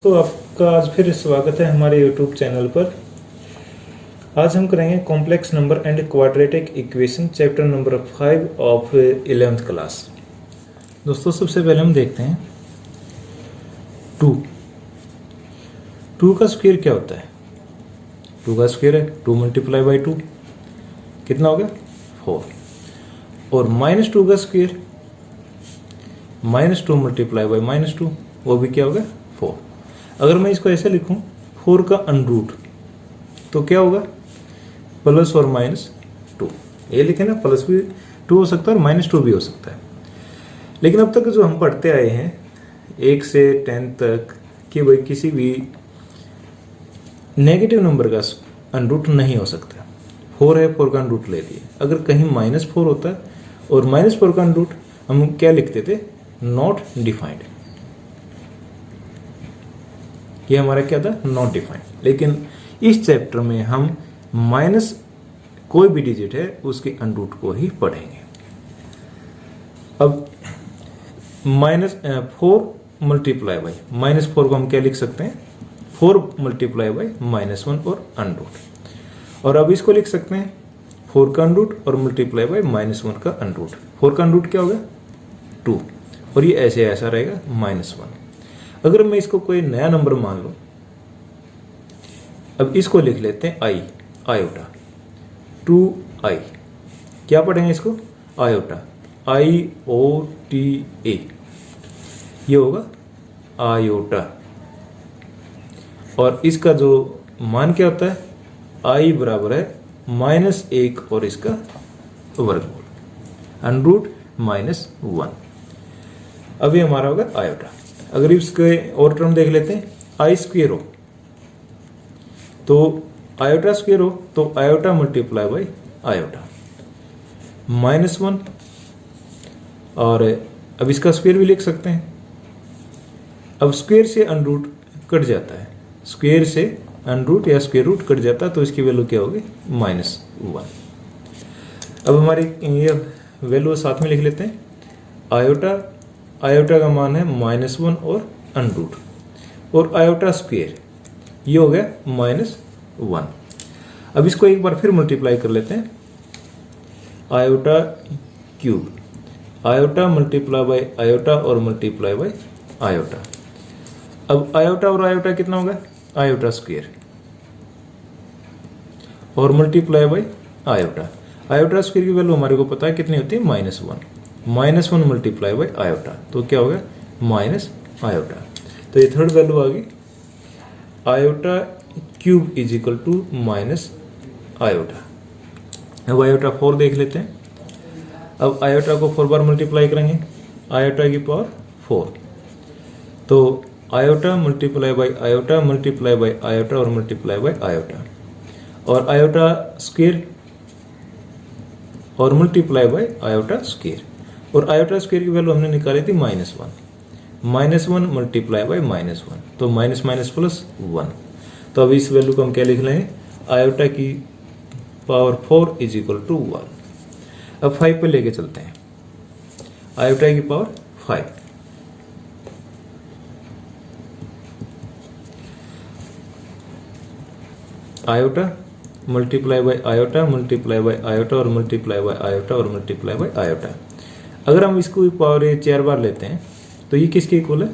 तो आपका आज फिर स्वागत है हमारे YouTube चैनल पर। आज हम करेंगे complex number and quadratic equation chapter number 5 of 11th class. दोस्तों सबसे पहले हम देखते हैं 2 का स्क्वायर क्या होता है। 2 का स्क्वायर है 2 मल्टीप्लाई बाई 2 कितना हो गया 4। और -2 का स्क्वायर -2 मल्टीप्लाई बाई -2 वो भी क्या हो गया 4। अगर मैं इसको ऐसे लिखूं 4 का अनरूट तो क्या होगा प्लस और -2। ये लिखे ना, प्लस भी 2 हो सकता है और -2 भी हो सकता है। लेकिन अब तक जो हम पढ़ते आए हैं 1 से 10 तक कि भाई किसी भी नेगेटिव नंबर का अनरूट नहीं हो सकता। 4 है 4 का अनरूट ले लिए। अगर कहीं -4 होता है और -4 का अनरूट हम क्या लिखते थे नॉट डिफाइंड। ये हमारा क्या था नॉट डिफाइंड। लेकिन इस चैप्टर में हम माइनस कोई भी डिजिट है उसके अनरूट को ही पढ़ेंगे। अब -4 मल्टीप्लाई बाई -4 को हम क्या लिख सकते हैं 4 मल्टीप्लाई बाई -1 और अनरूट। और अब इसको लिख सकते हैं 4 का अनरूट और मल्टीप्लाई बाई -1 का अनरूट। 4 का अनरूट क्या होगा 2 और ये ऐसे ऐसा रहेगा -1। अगर मैं इसको कोई नया नंबर मान लूं, अब इसको लिख लेते हैं आयोटा 2i। क्या पढ़ेंगे इसको आयोटा IOTA, ये होगा आयोटा। और इसका जो मान क्या होता है i बराबर है -1 और इसका वर्गमूल अनरूट -1। अब ये हमारा होगा आयोटा। अगर इसके और टर्म देख लेते हैं आई स्क्वेयर हो तो आयोटा स्क्वेयर हो तो आयोटा मल्टीप्लाई बाई आयोटा -1। और अब इसका स्क्वेयर भी लिख सकते हैं। अब स्क्वेयर से अनरूट कट जाता है, स्क्वेयर से अनरूट या स्क्वेयर रूट कट जाता है तो इसकी वैल्यू क्या होगी -1। अब हमारी ये वैल्यू साथ में लिख लेते हैं। आयोटा का मान है -1 और अनरूट और आयोटा स्क्वेयर ये हो गया -1। अब इसको एक बार फिर मल्टीप्लाई कर लेते हैं। Iota cube iota multiply by iota और मल्टीप्लाई बाई आयोटा। अब आयोटा और आयोटा कितना होगा आयोटा स्क्वेयर और multiply by iota. Iota square की वैल्यू हमारे को पता है कितनी होती है -1 मल्टीप्लाई बाई आयोटा तो क्या होगा माइनस आयोटा। तो ये थर्ड वैल्यू आ गई iota cube is equal to minus iota. अब आयोटा 4 देख लेते हैं। अब आयोटा को 4 बार मल्टीप्लाई करेंगे आयोटा की पावर 4 तो iota multiply by iota multiply by iota और मल्टीप्लाई बाई आयोटा और आयोटा स्क्वेयर और मल्टीप्लाई बाई आयोटा स्क्वेयर। और आयोटा स्क्वेयर की वैल्यू हमने निकाली थी -1 मल्टीप्लाई बाई -1 तो माइनस प्लस 1। तो अब इस वैल्यू को हम क्या लिख लेंगे आयोटा की पावर 4 इज इक्वल टू 1। अब 5 पे लेके चलते हैं आयोटा की power 5। Iota multiply by iota multiply by iota और मल्टीप्लाई बाई आयोटा और मल्टीप्लाई बाई आयोटा। अगर हम इसको पावर 4 बार लेते हैं तो ये किसके इक्वल है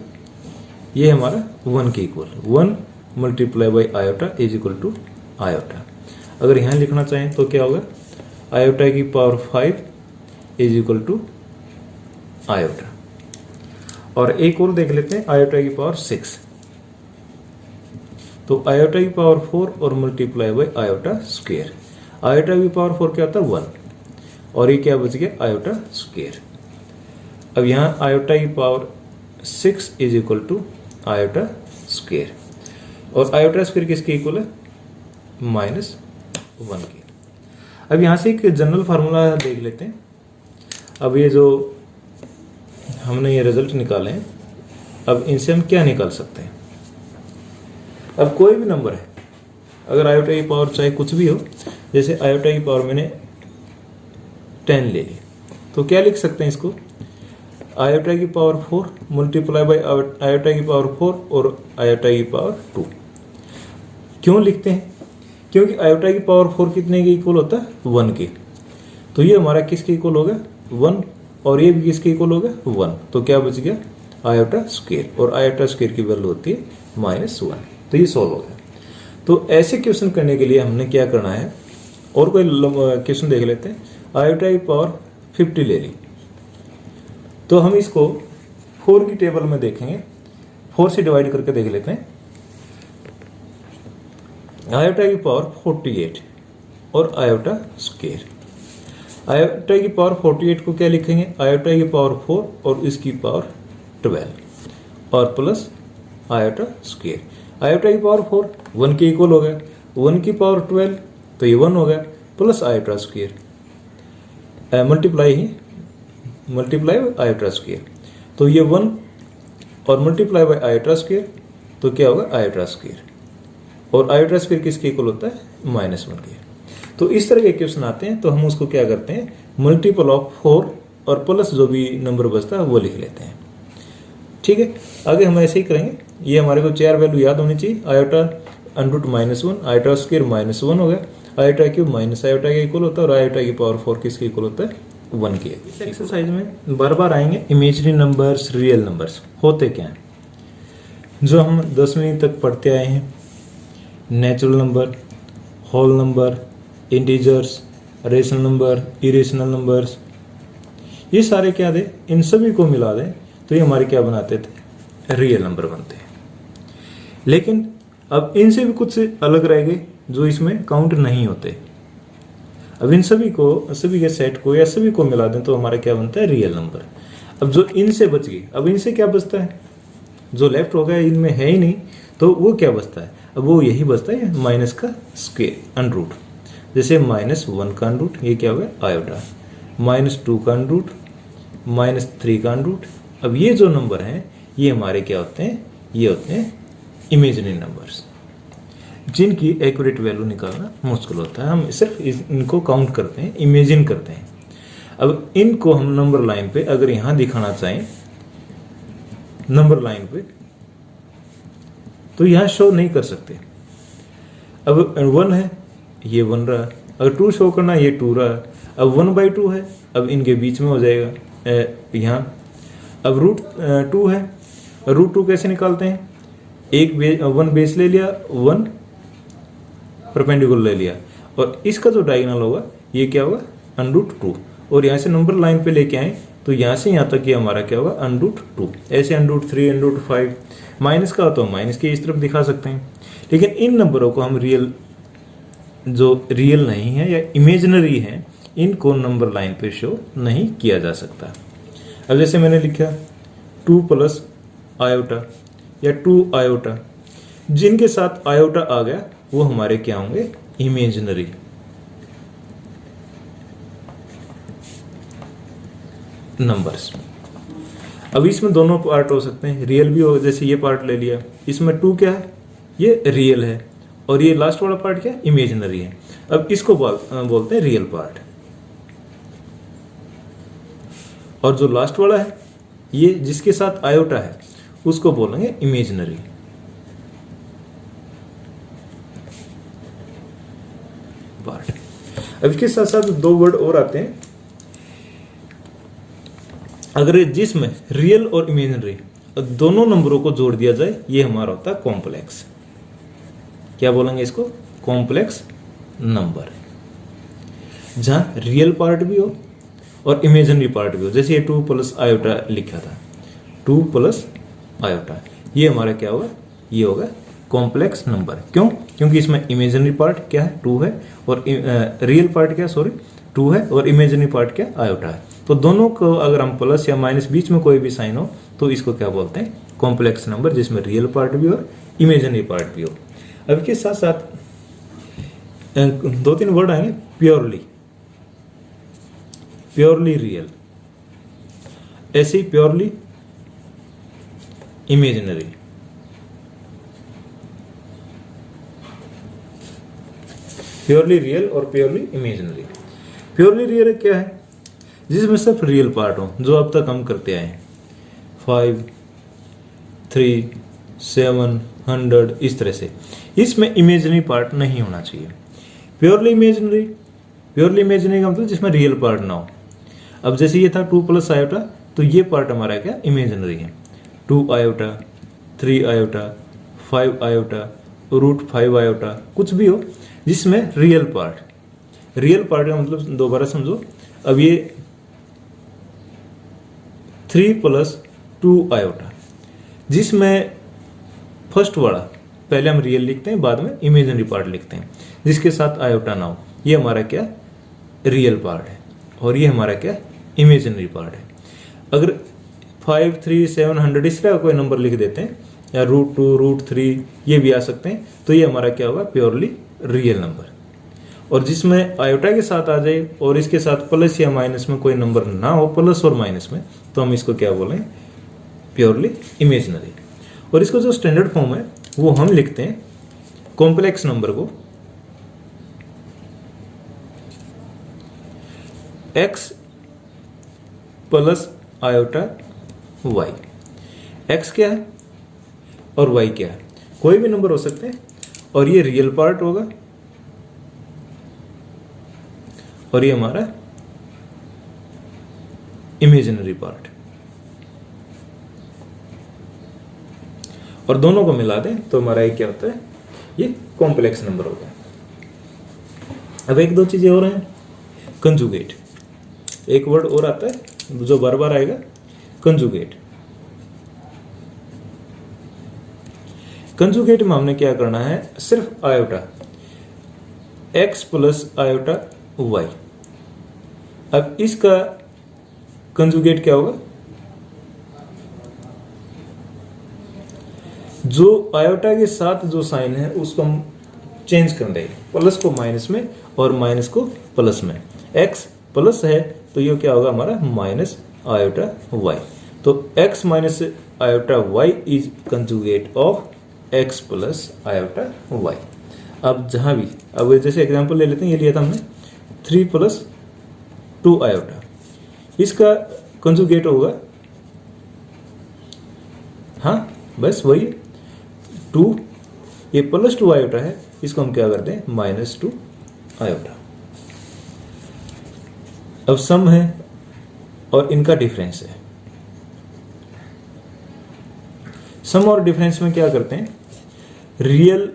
ये हमारा 1 के equal 1 multiply by iota is equal to iota. अगर यहाँ लिखना चाहें तो क्या होगा आयोटा की power 5 is equal to iota. और एक और देख लेते हैं आयोटा की पावर 6 तो आयोटा की पावर 4 और multiply by iota square. Iota की पावर 4 क्या होता है 1 और ये क्या बच गया आयोटा स्क्वेयर। अब यहाँ आयोटा की power 6 is equal to iota square और आयोटा स्क्वेयर किसके इक्वल है -1 के। अब यहाँ से एक जनरल फार्मूला देख लेते हैं। अब ये जो हमने ये रिजल्ट निकाले हैं अब इनसे हम क्या निकाल सकते हैं। अब कोई भी नंबर है अगर आयोटा की पावर चाहे कुछ भी हो, जैसे आयोटा की पावर मैंने 10 ले ली तो क्या लिख सकते हैं इसको आयोटा की पावर 4 मल्टीप्लाई बाई आयोटा की पावर 4 और आयोटा की पावर 2। क्यों लिखते हैं? क्योंकि आयोटा की पावर 4 कितने के इक्वल होता है? 1 के। तो ये हमारा किसके इक्वल हो गया? 1, और ये भी किसके इक्वल हो गया? 1। तो क्या बच गया? आयोटा स्क्वायर, और आयोटा स्क्वायर की वैल्यू होती है -1। तो ये सॉल्व हो गया। तो ऐसे क्वेश्चन करने के लिए हमने क्या करना है, और कोई क्वेश्चन देख लेते हैं। आयोटा की पावर 50 ले ली, तो हम इसको 4 की टेबल में देखेंगे, 4 से डिवाइड करके देख लेते हैं। आयोटा की पावर 48 और आयोटा स्क्वायर। आयोटा की पावर 48 को क्या लिखेंगे? आयोटा की पावर 4 और इसकी पावर 12 और प्लस आयोटा स्क्वायर। आयोटा की पावर 4 1 के इक्वल हो गया, 1 की पावर 12 तो ये 1 हो गया, plus iota square multiply iota square. तो ये 1 और मल्टीप्लाई बाई आयोटा स्क्वायर, तो क्या होगा? Iota square. और आयोटा स्क्वायर किसके इक्वल होता है? -1 के। तो इस तरह के क्वेश्चन आते हैं, तो हम उसको क्या करते हैं? मल्टीपल ऑफ 4 और प्लस जो भी नंबर बचता है वो लिख लेते हैं। ठीक है, आगे हम ऐसे ही करेंगे। ये हमारे को 4 वैल्यू याद होनी चाहिए। आयोटा √-1, आयोटा स्क्वायर -1 हो गया, आयोटा क्यूब माइनस आयोटा के इक्वल होता है, और आयोटा की पावर 4 किसके इक्वल होता है? 1 के। इस एक्सरसाइज में बार बार आएंगे इमेजिनरी नंबर्स, रियल नंबर्स होते क्या हैं, जो हम 10वीं तक पढ़ते आए हैं। Natural number, whole number, integers, rational number, irrational numbers, ये सारे क्या दे, इन सभी को मिला दें तो ये हमारे क्या बनाते थे? रियल नंबर बनते हैं। लेकिन अब इनसे भी कुछ अलग रह गए जो इसमें काउंट नहीं होते। अब इन सभी के सेट को या सभी को मिला दें तो हमारा क्या बनता है? Real number. अब जो इनसे बच गई, अब इनसे क्या बचता है? जो लेफ्ट हो गया इनमें है ही नहीं, तो वो क्या बचता है? अब वो यही बचता है माइनस का स्क्वायर, अनरूट। जैसे -1 का अनरूट, ये क्या हो गया? आयोटा। -2 का अनरूट, -3 का अनरूट। अब ये जो नंबर हैं ये हमारे क्या होते हैं? ये होते हैं इमेजिनरी नंबर्स, जिनकी एक्यूरेट वैल्यू निकालना मुश्किल होता है। हम सिर्फ इनको काउंट करते हैं, इमेजिन करते हैं। अब इनको हम नंबर लाइन पे अगर यहां दिखाना चाहें, नंबर लाइन पे, तो यहां शो नहीं कर सकते। अब 1 है, ये 1 रहा। अगर 2 शो करना, ये 2 रहा। अब 1/2 है, अब इनके बीच में हो जाएगा यहाँ। अब √2 है, √2 कैसे निकालते हैं? 1 बेस ले लिया, 1 परपेंडिकुलर ले लिया, और इसका जो डायगोनल होगा ये क्या होगा? √2। और यहाँ से नंबर लाइन पे लेके आए तो यहाँ से यहाँ तक ये हमारा क्या होगा? √2। ऐसे √3, √5, माइनस का तो माइनस के इस तरफ दिखा सकते हैं। लेकिन इन नंबरों को हम जो रियल नहीं है या इमेजिनरी है, इनको नंबर लाइन पे शो नहीं किया जा सकता। अब जैसे मैंने लिखा 2 प्लस आयोटा या 2 आयोटा, जिनके साथ आयोटा आ गया वो हमारे क्या होंगे? इमेजिनरी। नंबर्स। अब इसमें दोनों पार्ट हो सकते हैं, रियल भी हो, जैसे ये पार्ट ले लिया, इसमें 2 क्या है? ये रियल है, और ये लास्ट वाला पार्ट क्या है? इमेजिनरी है। अब इसको बोलते हैं रियल पार्ट, और जो लास्ट वाला है ये जिसके साथ आयोटा है उसको बोलेंगे इमेजिनरी। पार्ट। अब इसके साथ साथ 2 वर्ड और आते हैं। अगर जिसमें रियल और इमेजिनरी दोनों नंबरों को जोड़ दिया जाए, ये हमारा होता है कॉम्प्लेक्स। क्या बोलेंगे इसको? कॉम्प्लेक्स नंबर, जहां रियल पार्ट भी हो और इमेजिनरी पार्ट भी हो। जैसे ये 2 प्लस आयोटा लिखा था, 2 प्लस आयोटा, ये हमारा क्या होगा? ये होगा कॉम्प्लेक्स नंबर। क्यों? क्योंकि इसमें इमेजिनरी पार्ट क्या है? 2 है, और रियल पार्ट क्या? 2 है, और इमेजिनरी पार्ट क्या? आयोटा है। तो दोनों को अगर हम प्लस या माइनस बीच में कोई भी साइन हो तो इसको क्या बोलते हैं? कॉम्प्लेक्स नंबर, जिसमें रियल पार्ट भी और इमेजिनरी पार्ट भी हो। अब इसके साथ साथ 2-3 वर्ड आएंगे। प्योरली रियल, ऐसे ही प्योरली इमेजिनरी। प्योरली रियल और प्योरली इमेजिनरी। प्योरली रियल क्या है? जिसमें सिर्फ रियल पार्ट हो, जो अब तक हम करते आए हैं। 5, 3, 700 इस तरह से। इसमें इमेजिनरी पार्ट नहीं होना चाहिए। प्योरली इमेजिनरी का मतलब जिसमें रियल पार्ट ना हो। अब जैसे ये था 2 प्लस आयोटा, तो ये पार्ट हमारा क्या इमेजिनरी है। 2 आयोटा, 3 आयोटा, 5 आयोटा, √5 आयोटा, कुछ भी हो जिसमें रियल पार्ट का मतलब दोबारा समझो। अब ये 3 प्लस 2 आयोटा, जिसमें फर्स्ट वाला पहले हम रियल लिखते हैं, बाद में इमेजिनरी पार्ट लिखते हैं, जिसके साथ आयोटा ना हो, ये हमारा क्या रियल पार्ट है, और ये हमारा क्या इमेजिनरी पार्ट है। अगर 5, 3, 700 इस तरह कोई नंबर लिख देते हैं, या √2, √3 ये भी आ सकते हैं, तो ये हमारा क्या होगा प्योरली रियल नंबर। और जिसमें आयोटा के साथ आ जाए और इसके साथ प्लस या माइनस में कोई नंबर ना हो, प्लस और माइनस में, तो हम इसको क्या बोलें प्योरली इमेजिनरी। और इसको जो स्टैंडर्ड फॉर्म है वो हम लिखते हैं कॉम्प्लेक्स नंबर को x plus iota y। x क्या है और y क्या है, कोई भी नंबर हो सकते हैं, और ये रियल पार्ट होगा और ये हमारा इमेजिनरी पार्ट, और दोनों को मिला दें तो हमारा ये क्या होता है, ये कॉम्प्लेक्स नंबर हो गया। अब एक दो चीजें और हैं, कंजुगेट, एक वर्ड और आता है जो बार बार आएगा, कंजुगेट। कंजुगेट में हमने क्या करना है, सिर्फ iota x plus iota y। अब इसका कंजुगेट क्या होगा, जो आयोटा के साथ जो साइन है उसको हम चेंज कर देंगे, प्लस को माइनस में और माइनस को प्लस में। x प्लस है तो ये क्या होगा हमारा माइनस आयोटा y। तो x minus iota y is conjugate of x plus iota y। अब जहां भी, अब जैसे एग्जांपल ले लेते हैं, ये लिया था हमने 3 प्लस 2 आयोटा, इसका कंजुगेट होगा, हाँ बस वही 2, ये प्लस 2 आयोटा है, इसको हम क्या करते हैं -2 आयोटा। अब सम है और इनका डिफरेंस है। सम और डिफरेंस में क्या करते हैं, रियल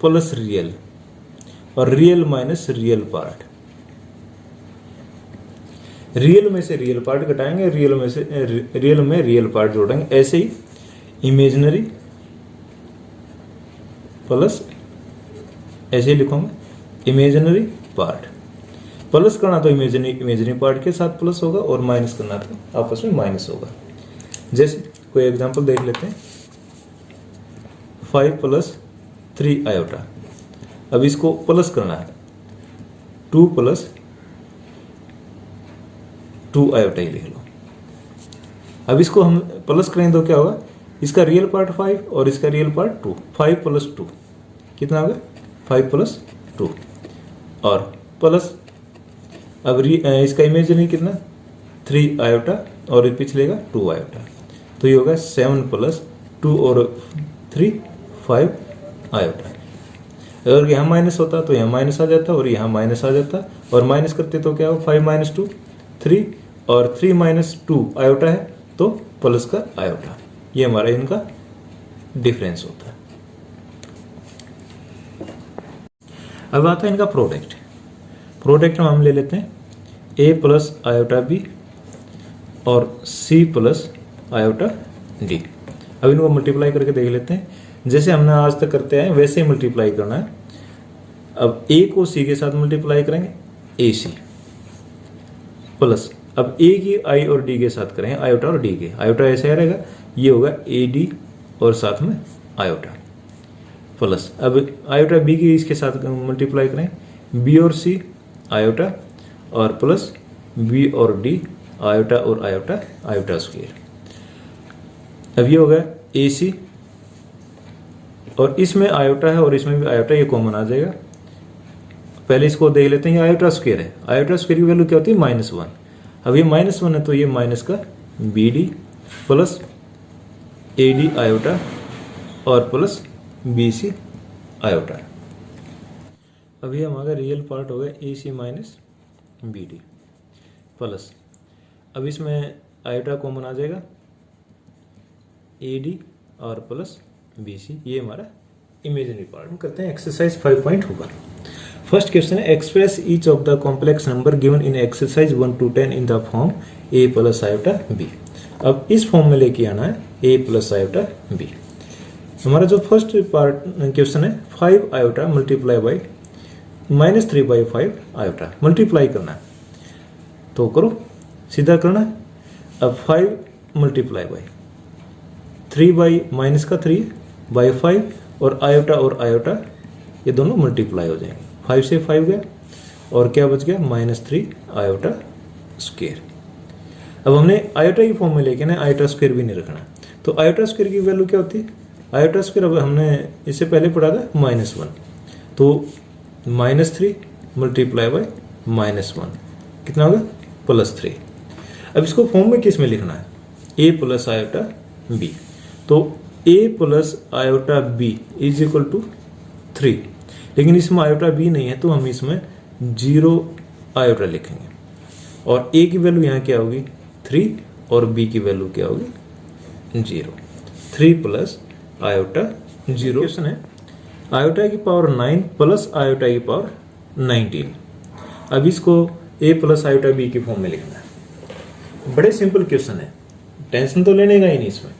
प्लस रियल और real minus real part. Real में से रियल पार्ट घटाएंगे, रियल में रियल पार्ट जोड़ेंगे। ऐसे ही इमेजिनरी प्लस, ऐसे ही लिखोगे इमेजिनरी पार्ट। प्लस करना तो इमेजिनरी पार्ट के साथ प्लस होगा, और माइनस करना तो आपस में माइनस होगा। जैसे कोई एग्जांपल देख लेते हैं, 5 प्लस 3 आयोटा। अब इसको प्लस करना है, 2 प्लस 2 आयोटा ही लिख लो। अब इसको हम प्लस करें तो क्या होगा, इसका रियल पार्ट 5 और इसका रियल पार्ट 2, 5 प्लस 2 कितना होगा 5 प्लस 2, और प्लस अब इसका इमेजिनरी कितना 3 आयोटा और पिछले का 2 आयोटा, तो ये होगा 7 प्लस 2 और 3 5 आयोटा। अगर यहाँ माइनस होता तो यहाँ माइनस आ जाता और यहाँ माइनस आ जाता, और माइनस करते तो क्या हो 5 माइनस 2 3, और 3 माइनस 2 आयोटा है तो प्लस का आयोटा। ये हमारा इनका डिफरेंस होता है। अब आता है इनका प्रोडक्ट। प्रोडक्ट में हम ले लेते हैं a प्लस आयोटा b और c प्लस आयोटा d। अब इनको मल्टीप्लाई करके देख लेते हैं, जैसे हमने आज तक करते आए वैसे ही मल्टीप्लाई करना है। अब a को c के साथ मल्टीप्लाई करेंगे ac प्लस, अब a की i और d के साथ करेंगे आयोटा और d के। आयोटा ऐसे रहेगा, ये होगा ad और साथ में आयोटा प्लस, अब आयोटा b की इसके साथ मल्टीप्लाई करें b और c आयोटा और प्लस b और d आयोटा और आयोटा आयोटा स्क्वायर। अब ये होगा ac, और इसमें आयोटा है और इसमें भी आयोटा, ये कॉमन आ जाएगा। पहले इसको देख लेते हैं, ये आयोटा स्क्वायर है। आयोटा स्क्वायर की वैल्यू क्या होती है -1। अब ये -1 है तो ये माइनस का bd प्लस AD आयोटा और प्लस BC आयोटा। अब ये हमारा रियल पार्ट हो गया AC माइनस BD प्लस, अब इसमें आयोटा कॉमन आ जाएगा AD और प्लस BC, ये हमारा इमेजिनरी पार्ट। हम करते हैं एक्सरसाइज 5.1। फर्स्ट क्वेश्चन है express each of the complex number given in exercise 1 to 10 in the form A plus iota B। अब इस फॉर्म में लेके आना है A प्लस आयोटा B। हमारा जो फर्स्ट पार्ट क्वेश्चन है 5 iota multiply by -3/5 iota multiply करना है, तो करो सीधा करना है। अब 5 मल्टीप्लाई बाई 3 बाई माइनस का 3 बाई 5 और आयोटा ये दोनों मल्टीप्लाई हो जाएंगे। 5 से 5 गया और क्या बच गया -3 आयोटा स्क्वायर। अब हमने आयोटा की फॉर्म में लेके ना आयोटा स्क्वायर भी नहीं रखना, तो आयोटा स्क्वायर की वैल्यू क्या होती है? आयोटा स्क्वायर अब हमने इससे पहले पढ़ा था -1, तो -3 मल्टीप्लाई बाई -1 कितना होगा +3। अब इसको फॉर्म में किस में लिखना है? A प्लस आयोटा B, तो A plus iota B is equal to 3, लेकिन इसमें आयोटा B नहीं है तो हम इसमें 0 आयोटा लिखेंगे और A की वैल्यू यहाँ क्या होगी 3 और B की वैल्यू क्या होगी 0। 3 प्लस आयोटा 0। क्वेश्चन है आयोटा की पावर 9 प्लस आयोटा की पावर 19। अब इसको A प्लस आयोटा B की फॉर्म में लिखना है। बड़े सिंपल क्वेश्चन है, टेंशन तो लेने का ही नहीं, इसमें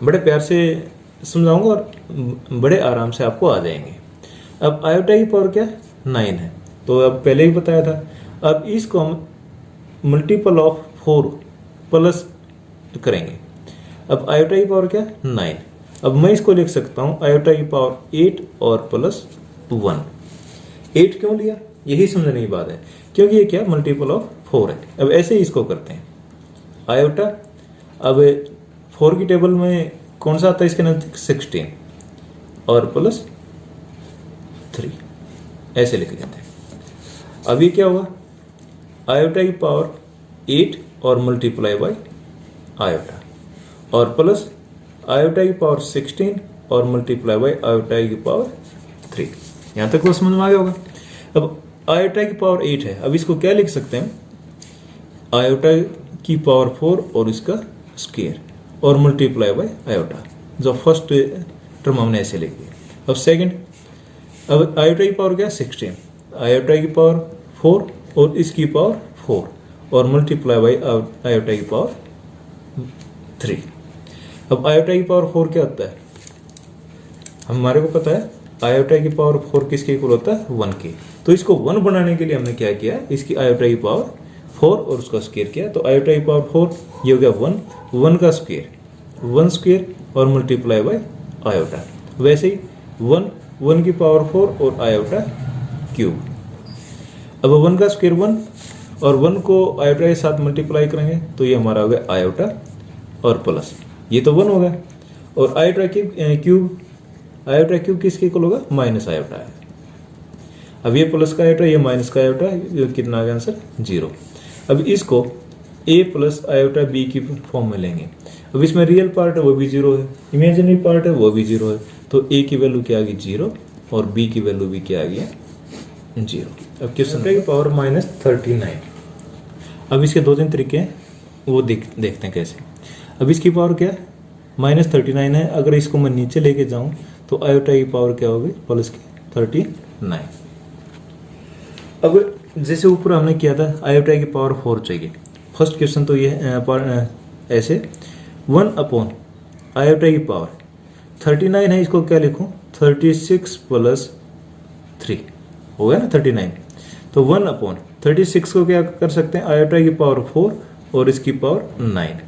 बड़े प्यार से समझाऊंगा और बड़े आराम से आपको आ जाएंगे। अब आयोटा की पावर क्या 9 है, तो अब पहले ही बताया था। अब इसको हम मल्टीपल ऑफ 4 प्लस करेंगे। अब आयोटा की पावर क्या 9, अब मैं इसको लिख सकता हूं आयोटा की पावर 8 और प्लस 1। 8 क्यों लिया यही समझने की बात है, क्योंकि ये क्या मल्टीपल ऑफ 4 है। अब ऐसे ही इसको करते हैं आयोटा, अब 4 की टेबल में कौन सा आता है इसके नजदीक 16 और प्लस 3, ऐसे लिख लेते हैं। अब ये क्या होगा आयोटा की पावर 8 और मल्टीप्लाई बाई आयोटा और प्लस आयोटा की पावर 16 और मल्टीप्लाई बाई आयोटा की पावर 3। यहां तक वो समझ में आ गया होगा। अब आयोटा की पावर 8 है, अब इसको क्या लिख सकते हैं आयोटा की पावर 4 और इसका स्क्वायर और मल्टीप्लाई बाई आयोटा, जो फर्स्ट टर्म हमने ऐसे लिख दिया। अब सेकंड, अब आयोटा की पावर क्या 16, आयोटा की पावर 4 और इसकी पावर 4 और मल्टीप्लाई बाई आयोटा की पावर 3। अब आयोटा की पावर 4 क्या होता है हमारे को पता है, आयोटा की पावर 4 किसके इक्वल होता है 1 के। तो इसको 1 बनाने के लिए हमने क्या किया, इसकी आयोटा की पावर 4 और उसका स्क्वायर किया, तो आयोटा की पावर 4 ये हो गया 1 का स्क्वायर 1 स्क्वायर और मल्टीप्लाई बाई आयोटा। वैसे ही 1 की पावर 4 और आयोटा क्यूब। अब 1 का स्क्वायर 1 और 1 को आयोटा के साथ मल्टीप्लाई करेंगे तो ये हमारा हो गया आयोटा और प्लस, ये तो 1 हो गया और आयोटा क्यूब, आयोटा क्यूब किसके इक्वल होगा माइनस आयोटा है। अब ये प्लस का आयोटा ये माइनस का आयोटा, ये कितना आ गया आंसर 0। अब इसको A प्लस आयोटा B की फॉर्म में लेंगे। अब इसमें रियल पार्ट है वो भी 0 है, इमेजिनरी पार्ट है वो भी 0 है, तो A की वैल्यू क्या आ गई 0 और B की वैल्यू भी क्या आ गई 0। अब क्वेश्चन की पावर -39। अब इसके 2-3 तरीके हैं वो देखते हैं कैसे। अब इसकी पावर क्या है -39 है, अगर इसको मैं नीचे लेके जाऊं तो आयोटा की पावर क्या होगी प्लस की 39। अब जैसे ऊपर हमने किया था आयोटा की पावर 4 चाहिए। फर्स्ट क्वेश्चन तो ये ऐसे 1 अपॉन आयोटा की पावर 39 है, इसको क्या लिखूं 36 प्लस 3 हो गया ना 39। तो 1 अपॉन 36 को क्या कर सकते हैं आयोटा की पावर 4 और इसकी पावर 9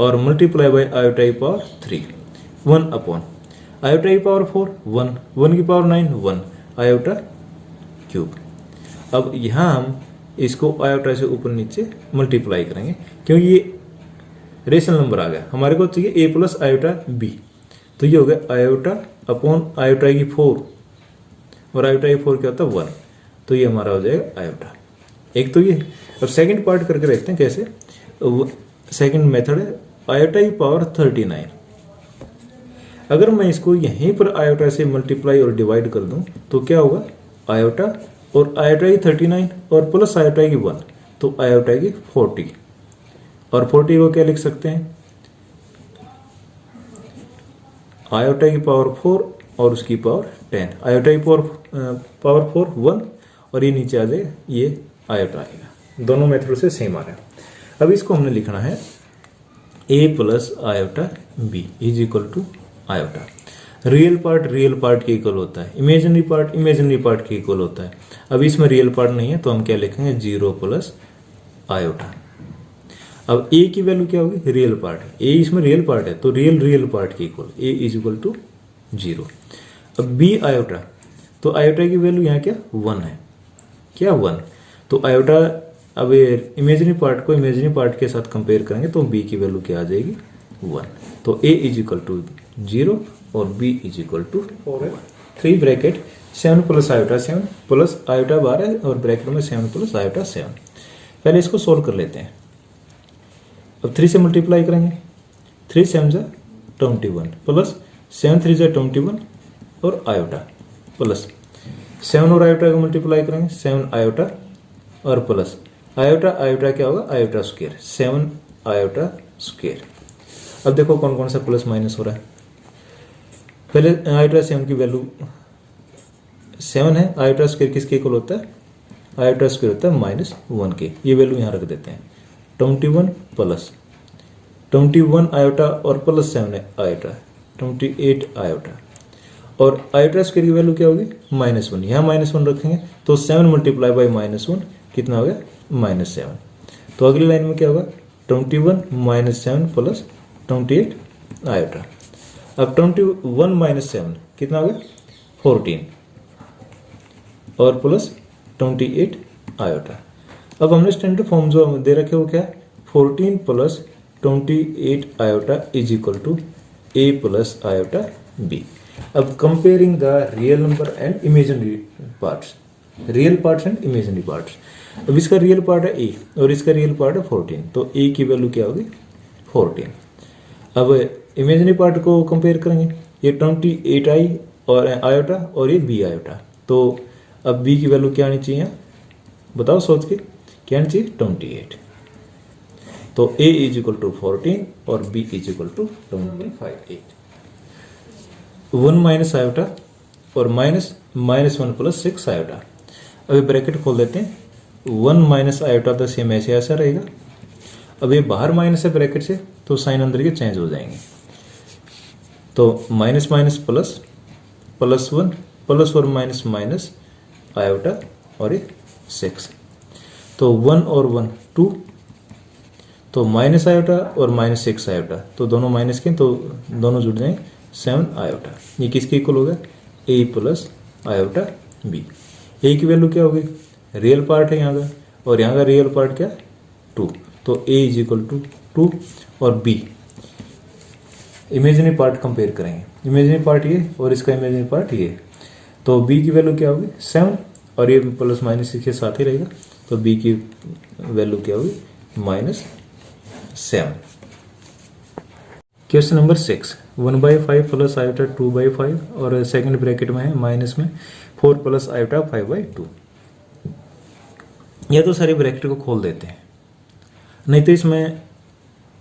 और मल्टीप्लाई बाय आयोटा की पावर 3। 1 अपॉन आयोटा की पावर 4 1 की पावर 9 1 आयोटा क्यूब। अब यहाँ हम इसको आयोटा से ऊपर नीचे मल्टीप्लाई करेंगे क्योंकि ये रेशनल नंबर आ गया। हमारे को चाहिए A प्लस आयोटा B, तो ये हो गया आयोटा अपॉन आयोटा की 4 और आयोटा की 4 क्या होता है 1, तो ये हमारा हो जाएगा आयोटा। एक तो ये। अब सेकंड पार्ट करके देखते हैं कैसे। सेकंड मेथड है आयोटा की पावर 39, अगर मैं इसको यहीं पर आयोटा से मल्टीप्लाई और डिवाइड कर दूं तो क्या होगा, आयोटा और आयोटा की 39 और प्लस आयोटा की 1, तो आयोटा की 40, और 40 को क्या लिख सकते हैं, आयोटा की पावर 4 और उसकी पावर 10, आयोटा की पावर 4 1, और ये नीचे आ जाए, ये आयोटा आएगा। दोनों मेथड से सेम आ रहा है। अब इसको हमने लिखना है a plus iota b is equal to iota. Real part के इक्वल होता है, इमेजिनरी पार्ट के इक्वल होता है। अब इसमें रियल पार्ट नहीं है तो हम क्या लिखेंगे, 0 प्लस आयोटा। अब a की वैल्यू क्या होगी, रियल पार्ट, a इसमें रियल पार्ट है तो रियल पार्ट के equal, a is equal to 0। अब b आयोटा, तो आयोटा की वैल्यू यहाँ क्या 1 है, क्या 1, तो आयोटा, अब इमेजिनरी पार्ट को इमेजिनरी पार्ट के साथ कंपेयर करेंगे तो b की वैल्यू क्या आ जाएगी 1, तो a इज इक्वल टू 0 और b इज इक्वल टू 4 है। 3 bracket 7 plus iota 7 plus iota 12 और ब्रैकेट में 7 प्लस आयोटा 7। पहले इसको सोल्व कर लेते हैं। अब 3 से मल्टीप्लाई करेंगे, 3 7 जा 21 प्लस 7 3 जा 21 और आयोटा प्लस 7 और आयोटा को मल्टीप्लाई करेंगे, 7 आयोटा और प्लस आयोटा क्या होगा, आयोटा स्क्वायर, 7 आयोटा स्क्वायर। अब देखो कौन कौन सा प्लस माइनस हो रहा है। पहले आयोटा 7 की वैल्यू 7 है, आयोटा स्क्वायर किसके इक्वल होता है, आयोटा स्क्वायर होता है -1 के, ये वैल्यू यहाँ रख देते हैं। 21 प्लस 21 आयोटा और प्लस 7 आयोटा 28 आयोटा, और आयोटा स्क्वायर की वैल्यू क्या होगी -1, यहाँ -1 रखेंगे तो 7 मल्टीप्लाई बाई -1 कितना हो गया -7। तो अगली लाइन में क्या होगा 21 -7 प्लस 28 आयोटा। अब 21 -7 कितना हो गया 14 और प्लस 28 आयोटा। अब हमने स्टैंडर्ड फॉर्म जो दे रखे वो क्या है, 14 plus 28 iota is equal to a plus iota b। अब comparing the real number and imaginary parts, real parts and imaginary parts. अब इसका रियल पार्ट है a और इसका रियल पार्ट है 14, तो a की वैल्यू क्या होगी 14। अब इमेजिनरी पार्ट को कंपेयर करेंगे, ये 28i और आयोटा और ये b आयोटा, तो अब b की वैल्यू क्या आनी चाहिए, बताओ सोच के, क्या आनी चाहिए 28। तो a इज इक्वल टू 14 और b is equal to 25। 1 minus iota और -1 प्लस 6 आयोटा। अभी ब्रैकेट खोल देते हैं, 1 माइनस आयोटा तो सेम ऐसे ऐसा रहेगा। अब ये बाहर माइनस है ब्रैकेट से तो साइन अंदर के चेंज हो जाएंगे, तो माइनस माइनस प्लस +1 प्लस और माइनस आयोटा और ये 6, तो 1 और 1 2, तो माइनस आयोटा और -6 आयोटा, तो दोनों माइनस के तो दोनों जुड़ जाएंगे 7 आयोटा। ये किसके इक्वल होगा a plus iota b। a की वैल्यू क्या होगी, रियल पार्ट है यहाँ का और यहाँ का रियल पार्ट क्या 2, तो a इज इक्वल टू 2 और b इमेजिनरी पार्ट कंपेयर करेंगे, इमेजिनरी पार्ट ये और इसका इमेजिनरी पार्ट ये, तो b की वैल्यू क्या होगी 7 और ये प्लस माइनस इसके साथ ही रहेगा, तो b की वैल्यू क्या होगी -7। क्वेश्चन नंबर 6, 1/5 प्लस आयोटा 2/5 और सेकंड ब्रैकेट में है माइनस में 4 प्लस आयोटा 5/2। यह तो सारी ब्रैकेट को खोल देते हैं, नहीं तो इसमें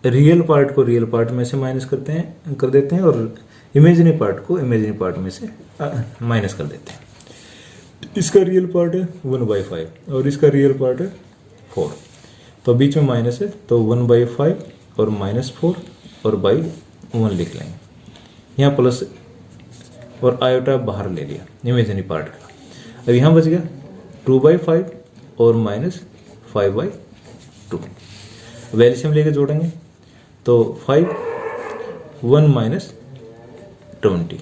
रियल पार्ट को रियल पार्ट में से माइनस कर देते हैं और इमेजिनरी पार्ट को इमेजिनरी पार्ट में से माइनस कर देते हैं। इसका रियल पार्ट है 1/5 और इसका रियल पार्ट है 4, तो बीच में माइनस है तो 1/5 और -4 और बाई 1 लिख लेंगे, यहाँ प्लस और आयोटा बाहर ले लिया इमेजिनरी पार्ट का। अब यहाँ बच गया 2/5 और -5/2। अब एलसीएम लेके जोड़ेंगे तो 5 1 -20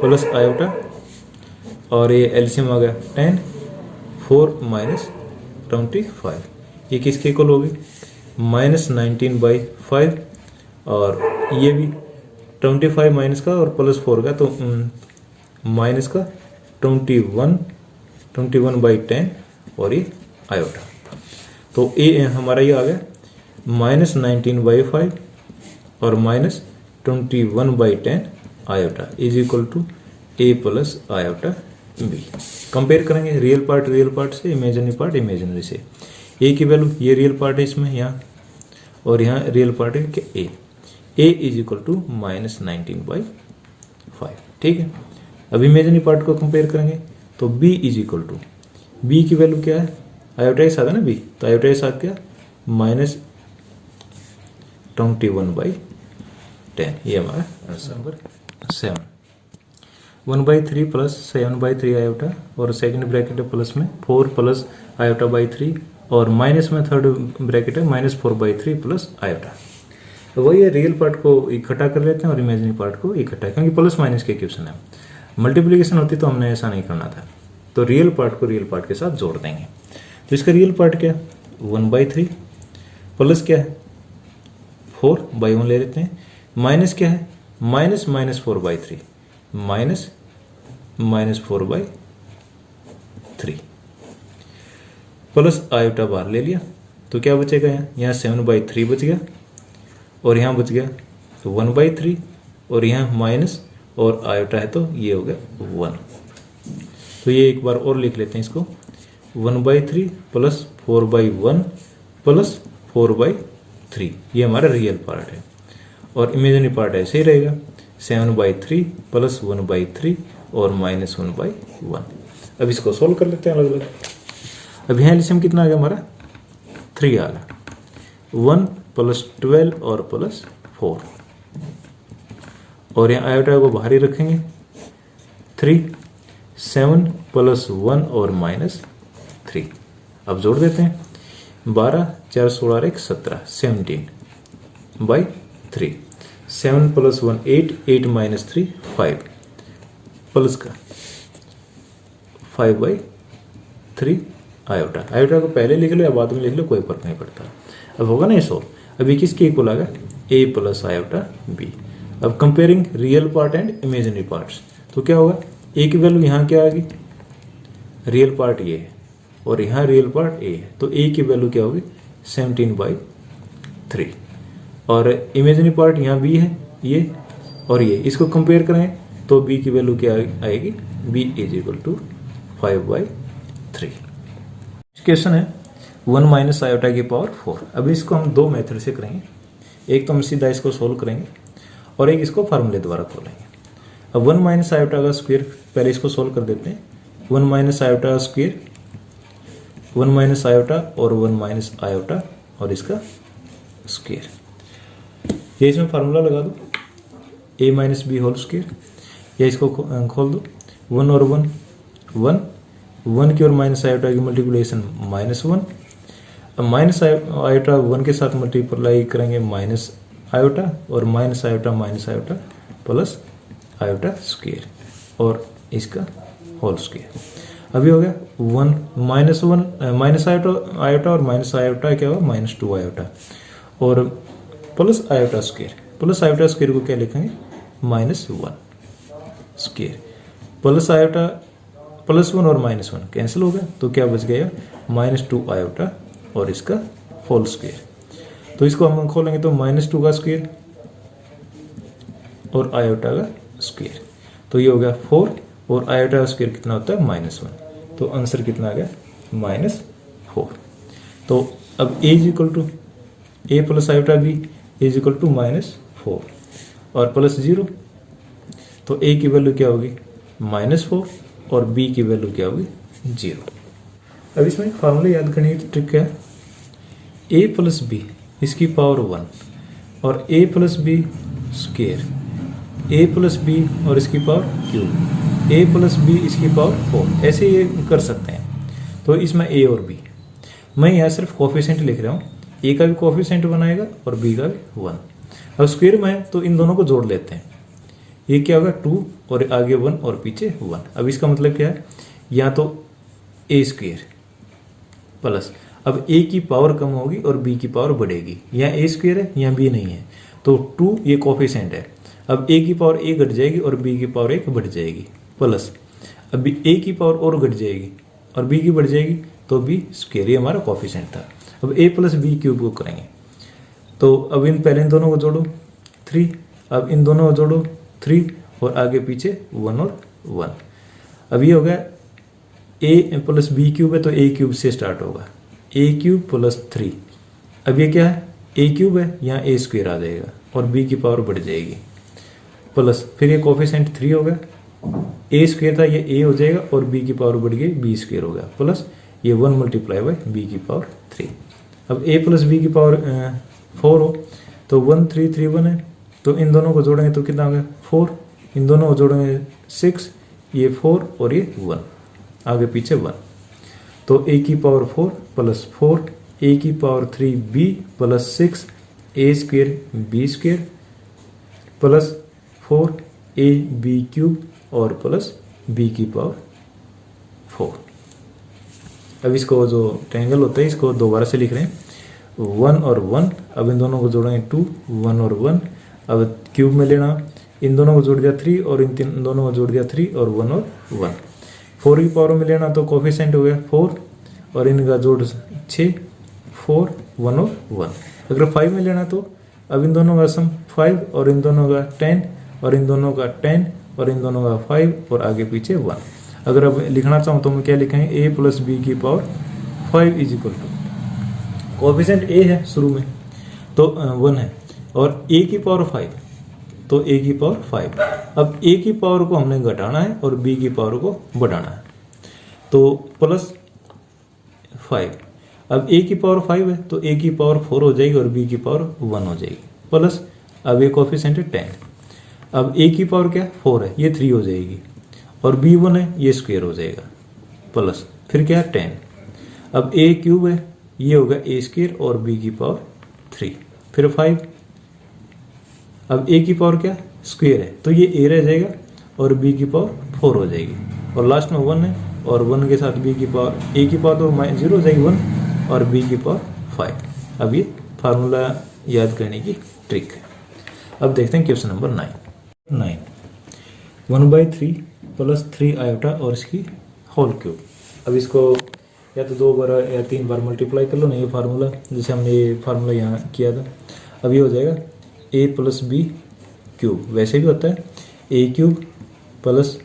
प्लस आयोटा और ये एलसीएम आ गया 10 4 -25, ये किसके इक्वल होगी -19/5 और ये भी 25 माइनस का और +4 का, तो माइनस का 21/10 और ये आयोटा, तो ए हमारा ये आ गया -19/5 और -21/10 iota is equal to a plus iota b। Compare करेंगे रियल पार्ट से, इमेजिनरी से। a की वैल्यू, ये रियल पार्ट है इसमें यहाँ, और यहाँ रियल पार्ट है कि a इज इक्वल टू -19/5। ठीक है। अब इमेजिनरी पार्ट को कंपेयर करेंगे तो b is equal to, b की वैल्यू क्या है, आयोटा के साथ है ना b, तो आयोटा के साथ क्या, -21/10। ये हमारा आंसर नंबर 7। 1/3 प्लस 7/3 आयोटा, और सेकंड ब्रैकेट है प्लस में 4 प्लस आयोटा बाई 3, और माइनस में थर्ड ब्रैकेट है -4/3 प्लस आयोटा। तो वही है, रियल पार्ट को इकट्ठा कर लेते हैं और इमेजिनरी पार्ट को इकट्ठा, क्योंकि प्लस माइनस के क्वेश्चन है। मल्टीप्लिकेशन होती तो हमने ऐसा नहीं करना था, तो रियल पार्ट को रियल पार्ट के साथ जोड़ देंगे। तो इसका रियल पार्ट क्या है, 1/3 प्लस क्या है 4/1 ले लेते हैं, माइनस क्या है -4/3 -4/3 प्लस आयोटा बाहर ले लिया, तो क्या बचेगा, यहाँ 7/3 बच गया, और यहाँ बच गया 1/3, और यहाँ माइनस और आयोटा है तो ये हो गया 1। तो ये एक बार और लिख लेते हैं इसको, 1/3 प्लस 4/1 प्लस 4/3, ये हमारा रियल पार्ट है। और इमेजिनरी पार्ट ऐसे ही रहेगा, 7/3 प्लस 1/3 और -1/1। अब इसको सोल्व कर लेते हैं अलग अलग। अब यहाँ एलसीएम कितना आ गया हमारा, 3 आ गया, 1 प्लस 12 और प्लस 4, और यहाँ आयोटा को बाहर ही रखेंगे, 3 7 प्लस 1 और -3। अब जोड़ देते हैं, 12 4 16 1 17 17/3, 7 प्लस 1 8 8 -3 5 प्लस का 5/3 आयोटा। आयोटा को पहले लिख लो या बाद में लिख लो, कोई फर्क नहीं पड़ता। अब होगा ना ये सॉल्व। अभी किसके इक्वल आ गया, a प्लस आयोटा b। अब comparing real part and imaginary parts, तो क्या होगा, a की वैल्यू यहाँ क्या आ गई, रियल पार्ट ये है और यहाँ रियल पार्ट a है, तो a की वैल्यू क्या होगी 17/3, और इमेजिनरी पार्ट यहाँ b है ये और ये, इसको कंपेयर करें तो b की वैल्यू क्या आएगी, b is equal to 5/3। Question है 1 माइनस आयोटा की पावर 4। अब इसको हम दो मेथड से करेंगे, एक तो हम सीधा इसको सोल्व करेंगे और एक इसको फार्मूले द्वारा खोलेंगे। अब 1 माइनस आयोटा का स्क्वायर, पहले इसको सोल्व कर देते हैं। 1 माइनस आयोटा का स्क्वायर, 1 माइनस आयोटा और 1 माइनस आयोटा और इसका स्क्वायर, ये इसमें फार्मूला लगा दो, a minus b whole square, या इसको खोल दो, 1 और 1 1 1 की और माइनस आयोटा की मल्टीप्लिकेशन -1। अब माइनस आयोटा 1 के साथ मल्टीप्लाई करेंगे माइनस आयोटा, और minus iota plus iota square और इसका होल स्क्वायर। अभी हो गया 1 माइनस आयोटा और माइनस आयोटा क्या होगा, -2 आयोटा, और plus iota square. Plus iota square को क्या लिखेंगे, -1 स्क्वायर, प्लस आयोटा +1 और -1 कैंसिल हो गया, तो क्या बच गया, -2 आयोटा और इसका होल स्क्वायर। तो इसको हम खोलेंगे तो -2 का स्क्वायर और आयोटा का स्क्वायर, तो ये हो गया 4, और आयोटा का स्क्वायर कितना होता है, -1, तो आंसर कितना आ गया, -4। तो अब a is equal to a plus iota b is equal to -4 और प्लस 0, तो a की वैल्यू क्या होगी, -4 और b की वैल्यू क्या होगी, 0। अब इसमें फार्मूला याद करने की ट्रिक है, a प्लस बी इसकी पावर 1 और a plus b square, a plus b और इसकी power cube, a plus b इसकी पावर 4, ऐसे ये कर सकते हैं। तो इसमें a और b, मैं यहाँ सिर्फ कोफिशिएंट लिख रहा हूँ, a का भी कोफिशिएंट बनाएगा और b का भी 1। अब स्क्वायर में है तो इन दोनों को जोड़ लेते हैं, ये क्या होगा 2 और आगे 1 और पीछे 1। अब इसका मतलब क्या है, यहाँ तो a स्क्वायर प्लस, अब a की पावर कम होगी और b की पावर बढ़ेगी, यहाँ a स्क्वायर है यहाँ b नहीं है, तो 2 ये कोफिशिएंट है, अब a की पावर a घट जाएगी और b की पावर 1 बढ़ जाएगी, प्लस अब a की पावर और घट जाएगी और b की बढ़ जाएगी, तो b स्क्वायर, ये हमारा कोफिशिएंट था। अब a प्लस बी क्यूब को करेंगे तो अब पहले इन दोनों को जोड़ो 3, अब इन दोनों को जोड़ो 3 और आगे पीछे 1 और 1। अब ये हो गया a प्लस बी क्यूब है तो a क्यूब से स्टार्ट होगा, a क्यूब प्लस 3। अब ये क्या है, a क्यूब है, यहाँ a स्क्वेयर आ जाएगा और b की पावर बढ़ जाएगी प्लस, फिर ये कोफिशिएंट 3 हो गया, a स्क्वेयर था ये a हो जाएगा और b की पावर बढ़ गई b स्क्वेयर हो गया प्लस ये 1 मल्टीप्लाई बाई b की पावर 3। अब a प्लस b की पावर 4 हो तो 1 3 3 1 है, तो इन दोनों को जोड़ेंगे तो कितना हो गया 4, इन दोनों को जोड़ेंगे 6, ये 4 और ये 1, आगे पीछे 1, तो a की पावर 4 प्लस 4 a की power 3b plus 6 a square b square plus 4 a b cube और प्लस b की पावर 4। अब इसको जो ट्रायंगल होता है इसको दोबारा से लिख रहे हैं 1 और 1, अब इन दोनों को जोड़ेंगे 2 1 और 1, अब क्यूब में लेना, इन दोनों को जोड़ दिया 3 और इन तीन दोनों को जोड़ दिया 3 और 1 और 1। 4 की पावर में लेना तो कोफिशिएंट हो गया 4 और इनका जोड़ 6 4 1 और 1। अगर 5 में लेना तो अब इन दोनों का सम 5 और इन दोनों का 10 और इन दोनों का 10 और इन दोनों का 5 और आगे पीछे 1। अगर अब लिखना चाहूँ तो मैं क्या लिखेंगे a प्लस बी की power 5 is equal to, coefficient a है शुरू में तो 1 है और a की पावर 5 तो a की पावर 5। अब a की पावर को हमने घटाना है और b की पावर को बढ़ाना है तो प्लस 5। अब a की पावर 5 है तो a की पावर 4 हो जाएगी और b की पावर 1 हो जाएगी प्लस, अब ये कोफिशिएंट है 10। अब a की पावर क्या 4 है, ये 3 हो जाएगी और b 1 है, ये स्क्वायर हो जाएगा प्लस, फिर क्या 10। अब a क्यूब है, ये होगा a स्क्वायर और b की पावर 3, फिर 5। अब a की पावर क्या स्क्वायर है तो ये a रह जाएगा और b की पावर 4 हो जाएगी और लास्ट में 1 है और 1 के साथ b की पावर a की पावर तो 0 हो जाएगी 1 और b की पावर 5। अब ये फार्मूला याद करने की ट्रिक है। अब देखते हैं क्वेश्चन नंबर 9 1/3 प्लस 3 आयोटा और इसकी होल क्यूब। अब इसको या तो 2 बार या 3 बार मल्टीप्लाई कर लो ना, ये फार्मूला जैसे हमने ये फार्मूला यहाँ किया था। अब ये हो जाएगा a प्लस बी क्यूब, वैसे भी होता है a cube plus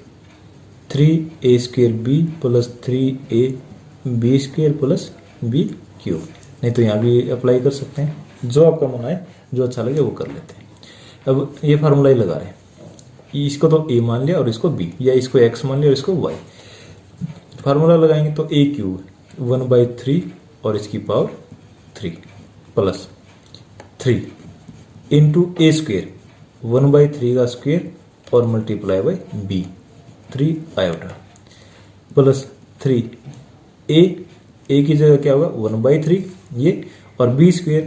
3a square b plus 3a b square plus b cube, नहीं तो यहाँ भी अप्लाई कर सकते हैं, जो आपका मन आए जो अच्छा लगे वो कर लेते हैं। अब ये फार्मूला ही लगा रहे हैं, इसको तो a मान लिया और इसको b, या इसको x मान लिया और इसको y। फार्मूला लगाएंगे तो a क्यूब 1/3 और इसकी power 3 plus 3 into a square 1/3 का स्क्वेयर और multiply by b 3 iota plus 3 a की जगह क्या होगा 1/3 ये और b स्क्वेयर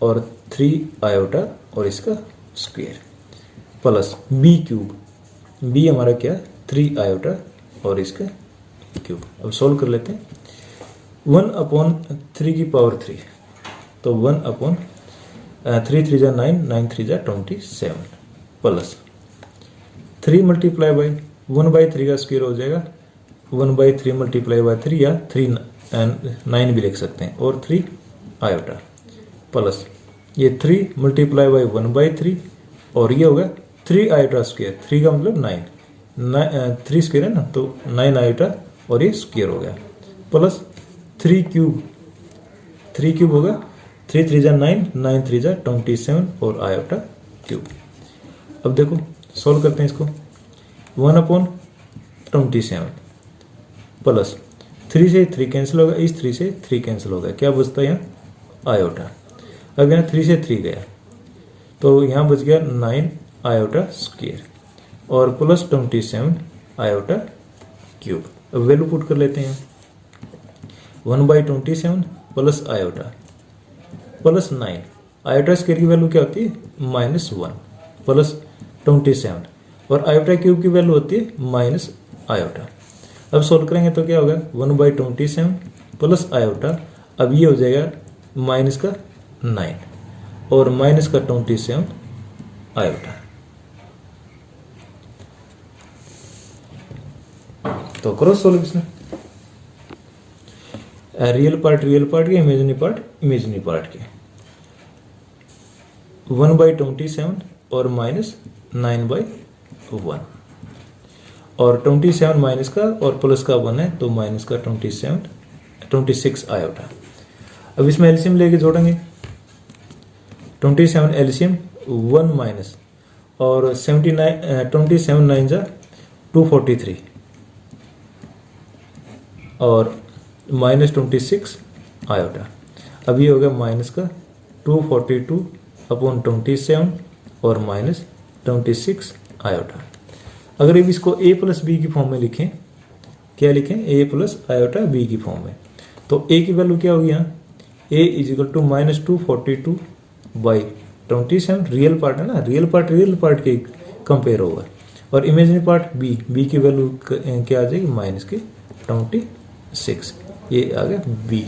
और 3 आयोटा और इसका square plus b cube, b हमारा क्या 3 आयोटा और इसका क्यूब। अब सोल्व कर लेते हैं 1/3 की पावर 3 तो 1/3 3 जा 9 9 3 जा 27 प्लस 3 मल्टीप्लाई बाई 1/3 का स्क्वायर हो जाएगा 1/3 मल्टीप्लाई बाई 3 या 3 9 भी लिख सकते हैं और 3 आयोटा प्लस ये 3 मल्टीप्लाई बाई 1/3 और ये होगा 3 आयोटा स्क्वायर, 3 का मतलब 9 3 स्क्वायर है ना तो 9 आयोटा और ये स्क्वायर हो गया प्लस 3 क्यूब होगा 3 3 जा 9 9 3 जा 27 और आयोटा क्यूब। अब देखो सॉल्व करते हैं इसको 1/27 प्लस 3 से 3 कैंसिल होगा, इस 3 से 3 कैंसिल होगा, क्या बचता है यहाँ आयोटा। अब यहाँ 3 से 3 गया तो यहाँ बच गया 9 आयोटा स्क्वायर और प्लस 27 आयोटा क्यूब। अब वैल्यू पुट कर लेते हैं 1/27 plus iota plus 9 iota square की वैल्यू क्या होती है -1 प्लस 27 और आयोटा क्यूब की वैल्यू होती है माइनस आयोटा। अब सोल्व करेंगे तो क्या होगा 1/27 प्लस आयोटा, अब ये हो जाएगा माइनस का 9 और माइनस का 27 आयोटा। तो करो सोल्यूशन, रियल पार्ट के, इमेजिनरी पार्ट के। 1/27 और -9/1, और 27 माइनस का और प्लस का 1 है तो माइनस का 26 आयोटा। अब इसमें एलसीएम लेके जोड़ेंगे। 27 एलसीएम 1 माइनस और 27 9 जा 243 और -26 आयोटा। अब ये हो गया माइनस का 242/27 और -26 आयोटा। अगर अब इसको a प्लस बी की फॉर्म में लिखें, क्या लिखें, a प्लस आयोटा बी की फॉर्म में, तो a की वैल्यू क्या होगी यहाँ, a is equal to -242/27, real part है ना, रियल पार्ट के कंपेयर होगा, और इमेजिनरी पार्ट b की वैल्यू क्या आ जाएगी, -26, ये आ गया b,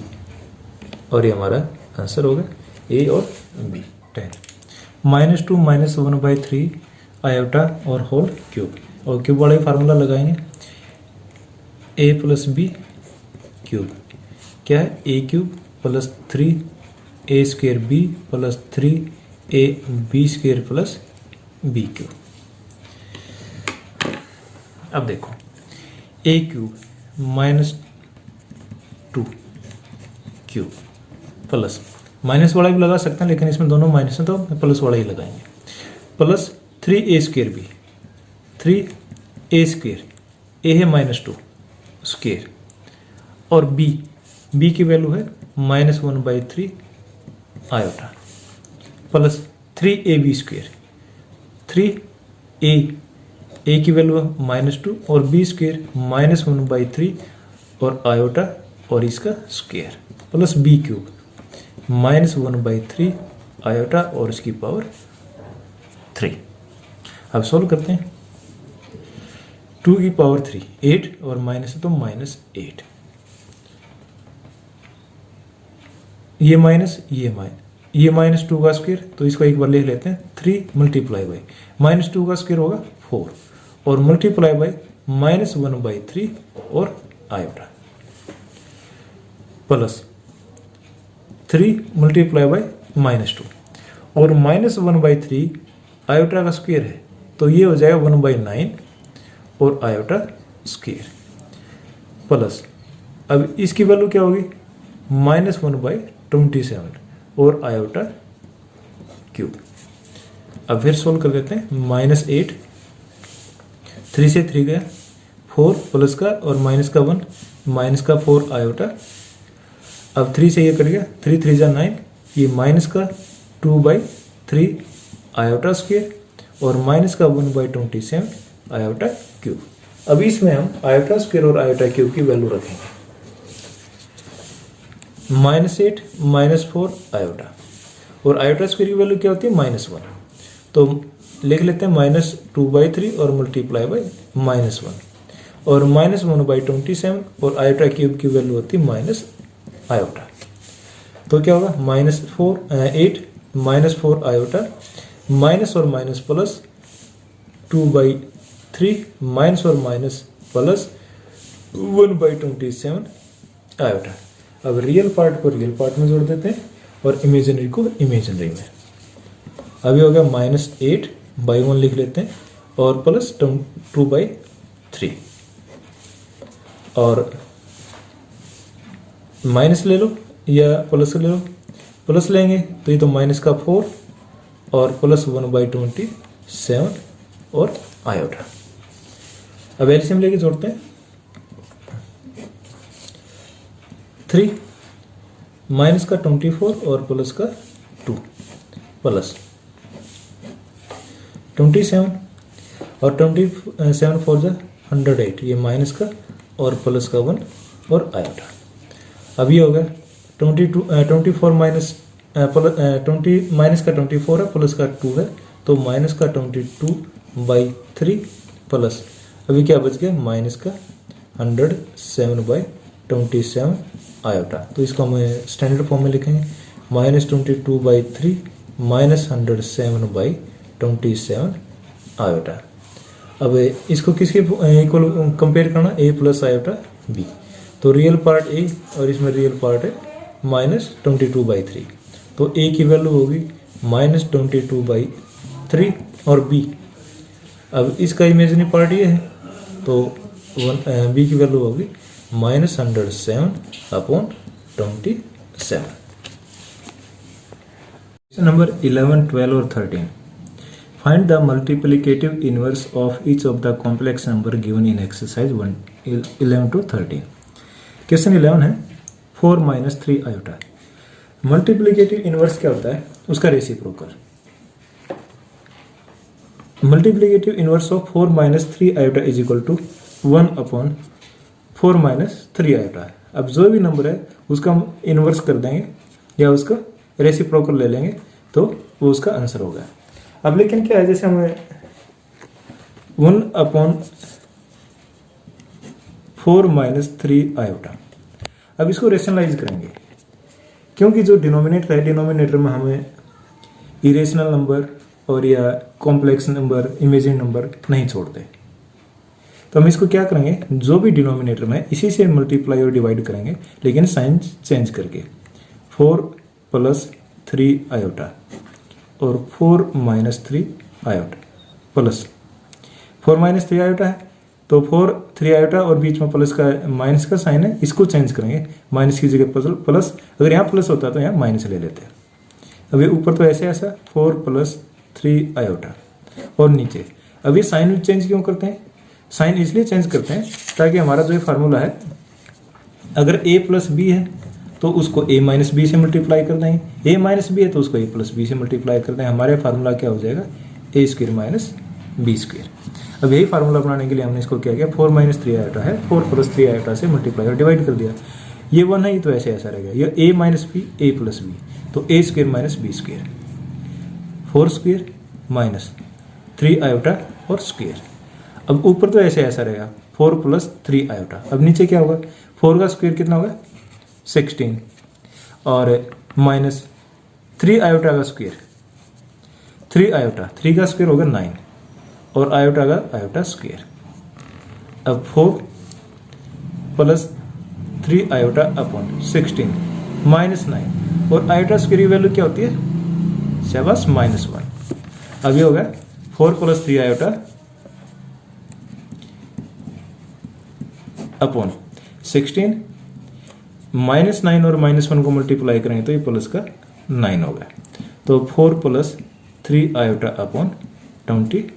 और ये हमारा आंसर होगा a और b 10। -2 -1/3 आयोटा और होल क्यूब, और क्यूब वाला ही फार्मूला लगाएंगे, a प्लस बी क्यूब क्या है, a cube plus 3a square b plus 3a b square plus b cube. अब देखो a cube -2 cube plus, minus वाला भी लगा सकते हैं लेकिन इसमें दोनों माइनस है तो प्लस वाला ही लगाएंगे, plus 3a square b, 3a square, a है -2 स्क्वेयर, और b की वैल्यू है -1/3 iota, plus 3ab square, 3a की वैल्यू है -2 और b स्क्वेयर -1/3 और आयोटा और इसका square, plus b cube -1/3 iota और इसकी पावर 3। अब सॉल्व करते हैं, 2 की पावर 3 8 और माइनस है तो -8, ये माइनस ये -2 का स्क्वायर, तो इसको एक बार लिख लेते हैं, 3 मल्टीप्लाई बाई -2 का स्क्वायर होगा 4 और मल्टीप्लाई बाई -1/3 और आयोटा, प्लस 3 मल्टीप्लाई बाई -2 और -1/3 आयोटा का स्क्वायर है तो ये हो जाएगा 1/9 और आयोटा स्क्वायर, प्लस अब इसकी वैल्यू क्या होगी, -1/27 और आयोटा क्यूब। अब फिर सोल्व कर देते हैं, -8, 3 से 3 गया, 4 प्लस का और माइनस का 1, माइनस का 4 आयोटा, अब 3 से ये कट गया, 3 3 जा 9, ये माइनस का 2/3 आयोटा स्क्वायर और माइनस का 1/27 आयोटा क्यूब। अब इसमें हम आयोटा स्क्वायर और आयोटा क्यूब की वैल्यू रखेंगे, -8 -4 आयोटा, और आयोटा स्क्वायर की वैल्यू क्या होती है, -1, तो लिख लेते हैं -2/3 और मल्टीप्लाई बाई -1 और -1/27 और आयोटा क्यूब की वैल्यू होती है माइनस आयोटा, तो क्या होगा, -8 -4 आयोटा, माइनस और माइनस प्लस 2/3 माइनस और माइनस प्लस 1/27 आयोटा। अब रियल पार्ट को रियल पार्ट में जोड़ देते हैं और इमेजिनरी को इमेजिनरी में। अभी हो गया -8/1 लिख लेते हैं और प्लस 2/3 और माइनस ले लो या प्लस ले लो, प्लस लेंगे तो ये तो माइनस का 4 और प्लस 1/27 और आयोटा। अब एलसीएम लेके जोड़ते हैं, 3 माइनस का 24 और प्लस का 2 प्लस 27 और 27 4 जा 108, ये माइनस का और प्लस का 1 और आयोटा। अब ये होगा 24 माइनस 20 माइनस का 24 है प्लस का 2 है तो माइनस का 22/3 प्लस अभी क्या बच गया माइनस का 107/27 आयोटा। तो इसको हम स्टैंडर्ड फॉर्म में लिखेंगे -22/3 -107/27 आयोटा। अब इसको किसके इक्वल कंपेयर करना, a प्लस आयोटा b, तो रियल पार्ट a और इसमें रियल पार्ट है -22/3, तो a की वैल्यू होगी -22/3 और b, अब इसका इमेजिनरी पार्ट ये है तो b की वैल्यू होगी -107/27। नंबर 11, 12 और 13, find the multiplicative inverse of each of the complex number given in exercise 11 to 13। Question 11 है 4 - 3 आयोटा। मल्टीप्लिकेटिव इनवर्स क्या होता है? उसका reciprocal. Multiplicative inverse of 4 - 3 iota is equal to 1/4 - 3 iota. अब जो भी नंबर है उसका हम इनवर्स कर देंगे या उसका रेसिप्रोकल ले लेंगे तो वो उसका आंसर होगा। अब लेकिन क्या है, जैसे हमें 1/4 - 3 आयोटा, अब इसको रेशनलाइज करेंगे क्योंकि जो डिनोमिनेटर है, डिनोमिनेटर में हमें इरेशनल नंबर और या कॉम्प्लेक्स नंबर, इमेजिनरी नंबर नहीं छोड़ते। तो हम इसको क्या करेंगे, जो भी डिनोमिनेटर में इसी से मल्टीप्लाई और डिवाइड करेंगे लेकिन साइन चेंज करके। 4 + 3 आयोटा और 4 - 3 आयोटा प्लस 4 - 3 आयोटा है तो 4 3 आयोटा और बीच में प्लस का माइनस का साइन है, इसको चेंज करेंगे, माइनस की जगह प्लस। अगर यहाँ प्लस होता तो यहाँ माइनस ले लेते। अभी ऊपर तो ऐसे ऐसा 4 + 3 आयोटा और नीचे। अभी साइन चेंज क्यों करते हैं? साइन इसलिए चेंज करते हैं ताकि हमारा जो फार्मूला है, अगर a + b है तो उसको a - b से मल्टीप्लाई कर देंगे, a - b है तो उसको a + b से मल्टीप्लाई कर देंगे। हमारे फार्मूला क्या हो जाएगा, a² - b²। अब यही फार्मूला बनाने के लिए हमने इसको क्या किया, 4 - 3 आयोटा है, 4 + 3 आयोटा से मल्टीप्लाई और डिवाइड कर दिया। ये 1 है, ये तो ऐसे ऐसा रहेगा, ये a - b, a + b तो a² - b², 4² - 3 आयोटा और स्क्वेयर। अब ऊपर तो ऐसे ऐसा रहेगा 4 + 3 आयोटा। अब नीचे क्या होगा, 4 का स्क्वायर कितना होगा 16 और -3 आयोटा का स्क्वायर 3 आयोटा, 3 का स्क्वायर होगा 9 और आयोटा का आयोटा स्क्वायर। अब 4 + 3 आयोटा अपॉन 16 -9 और आयोटा स्क्वायर की वैल्यू क्या होती है, शाबाश -1। अब ये होगा 4 + 3 आयोटा अपॉन 16 -9 और -1 को मल्टीप्लाई करेंगे तो ये प्लस का 9 होगा। तो 4 + 3 आयोटा अपॉन 25।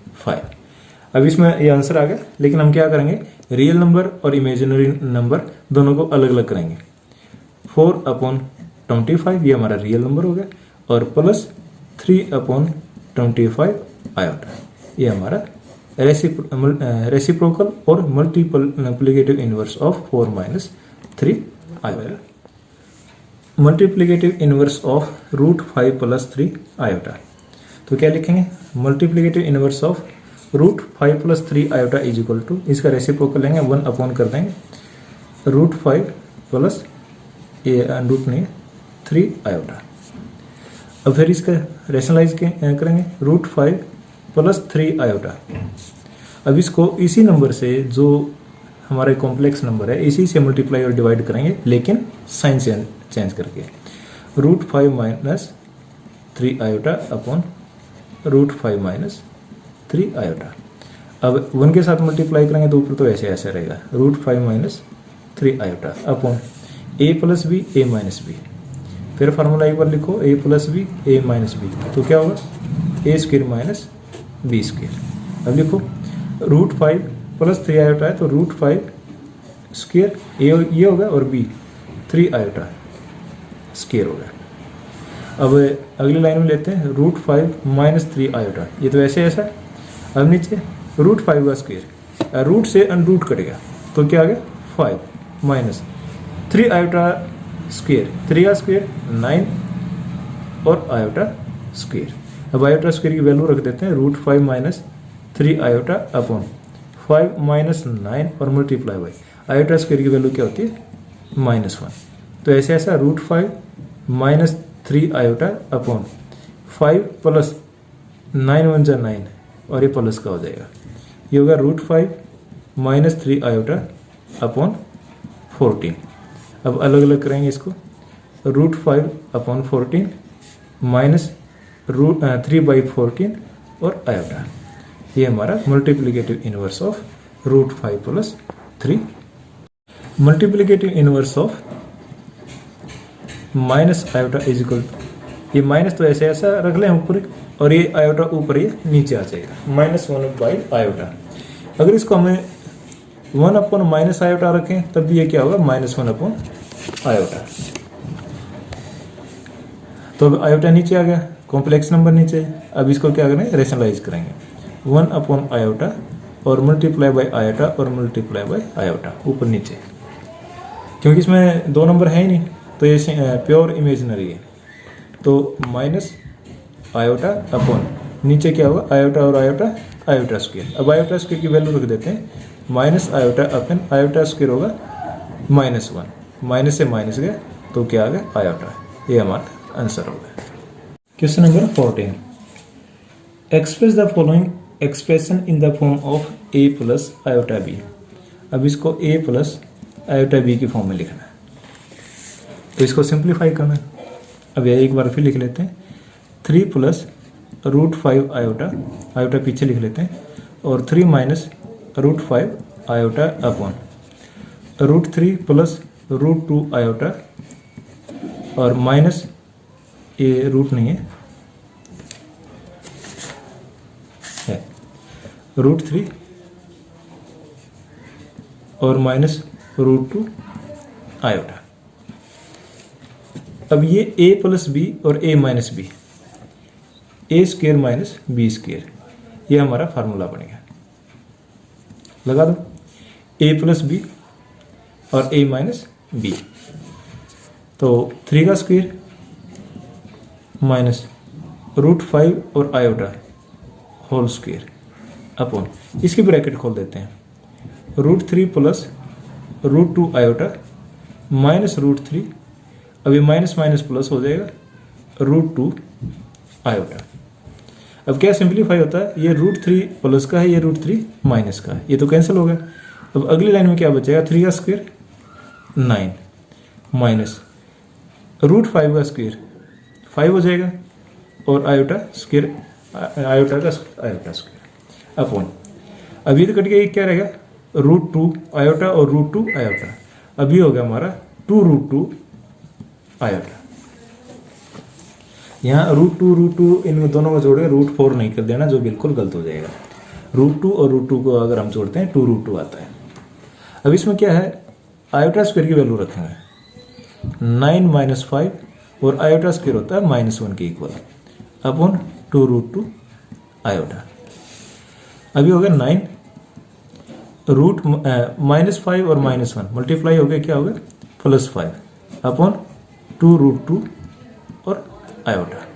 अब इसमें ये आंसर आ गया, लेकिन हम क्या करेंगे, रियल नंबर और इमेजिनरी नंबर दोनों को अलग अलग करेंगे। 4/25 ये हमारा रियल नंबर हो गया और प्लस 3/25 आयोटा ये हमारा रेसिप्रोकल और multiplicative inverse of 4 - 3 iota. Multiplicative inverse of √5 + 3 iota, तो क्या लिखेंगे, multiplicative inverse of √5 + 3 iota is equal to, इसका रेसिप्रोकल लेंगे 1 अपॉन कर देंगे √5 प्लस √3 आयोटा। अब फिर इसका रेशनलाइज करेंगे √5 + 3 आयोटा। अब इसको इसी नंबर से, जो हमारा कॉम्प्लेक्स नंबर है, इसी से मल्टीप्लाई और डिवाइड करेंगे लेकिन साइन चेंज करके। √5 - 3 आयोटा अपॉन √5 - 3 आयोटा। अब 1 के साथ मल्टीप्लाई करेंगे तो ऊपर तो ऐसे ऐसे रहेगा √5 - 3 iota upon a + b a - b। फिर फार्मूला एक बार लिखो, a + b a - b, तो क्या होगा a² - b²। अब लिखो √5 + 3 आयोटा है तो √5² ये होगा और b 3 आयोटा स्क्वायर होगा। अब अगली लाइन में लेते हैं √5 - 3 आयोटा, ये तो ऐसे ऐसा। अब नीचे √5 का स्क्वायर, रूट से अनरूट कटेगा तो क्या आ गया 5 माइनस 3 आयोटा स्क्वायर, 3 का स्क्वायर 9 और आयोटा स्क्वायर। अब आयोटा स्क्वायर की वैल्यू रख देते हैं √5 - 3 आयोटा अपॉन 5 - 9 और मल्टीप्लाई बाई आयोटा स्क्वायर की वैल्यू क्या होती है -1। तो ऐसे ऐसा √5 - 3 आयोटा अपॉन 5 + 9 × 1 = 9 और ये प्लस का हो जाएगा। ये होगा √5 - 3 आयोटा अपॉन 14। अब अलग अलग करेंगे इसको, √5/14 माइनस 3/14 और आयोटा। ये हमारा multiplicative inverse of √5 + 3। Multiplicative inverse of minus iota is equal, ये माइनस तो ऐसे ऐसा रख लें ऊपर और ये आयोटा ऊपर, ये नीचे आ जाएगा -1 आयोटा। अगर इसको हमें 1 माइनस आयोटा रखें तब भी ये क्या होगा -1 आयोटा। तो अब आयोटा नीचे आ गया, कॉम्प्लेक्स नंबर नीचे। अब इसको क्या करेंगे, रेशनलाइज करेंगे 1 आयोटा और मल्टीप्लाई बाय आयोटा और मल्टीप्लाई बाय आयोटा ऊपर नीचे, क्योंकि इसमें 2 नंबर है ही नहीं तो ये प्योर इमेजिनरी है। तो माइनस आयोटा अपॉन नीचे क्या होगा, आयोटा और आयोटा, आयोटा स्क्वायर। अब आयोटा स्क्वायर की वैल्यू रख देते हैं, माइनस आयोटा अपन आयोटा स्क्वायर होगा -1, माइनस से माइनस गया तो क्या आ गया आयोटा। ये हमारा आंसर होगा। Question number 14, express the following expression in the form of a + iota b। अब इसको a + आयोटा b की फॉर्म में लिखना है, तो इसको सिंप्लीफाई करना है। अब यह एक बार फिर लिख लेते हैं, 3 + √5 आयोटा, आयोटा पीछे लिख लेते हैं, और 3 - √5 आयोटा अपॉन √3 + √2 आयोटा, और माइनस ये रूट नहीं है √3 और -√2 आयोटा। अब ये a + b और a - b, a² - b², ये हमारा फार्मूला बनेगा। लगा दो, a + b और a - b, तो 3 का स्क्वायर माइनस √5 और आयोटा होल स्क्वायर अपॉन, इसकी ब्रैकेट खोल देते हैं, √3 + √2 आयोटा माइनस √3, अभी माइनस माइनस प्लस हो जाएगा √2 आयोटा। अब क्या सिंप्लीफाई होता है, ये √3 प्लस का है, ये √3 माइनस का है, ये तो कैंसिल हो गया। अब अगली लाइन में क्या बचेगा, 3 का स्क्वायर 9 माइनस √5 का स्क्वायर 5 हो जाएगा, और आयोटा स्क्वायर, आयोटा का आयोटा स्क्वायर अपॉन, अब ये तो कट गया, क्या रहेगा √2 आयोटा और √2 आयोटा। अभी हो गया हमारा 2√2 आयोटा। यहाँ √2 इन दोनों को जोड़े √4 नहीं कर देना, जो बिल्कुल गलत हो जाएगा। √2 और √2 को अगर हम जोड़ते हैं 2√2 आता है। अब इसमें क्या है, आयोटा स्क्वायर की वैल्यू रखेंगे 9 - 5, और आयोटा स्क्वायर होता है -1 के इक्वल अपॉन 2√2 आयोटा। अभी हो गया 9 -5 और -1 मल्टीप्लाई हो गया, क्या हो गया +5 अपॉन 2√2 और आयोटा।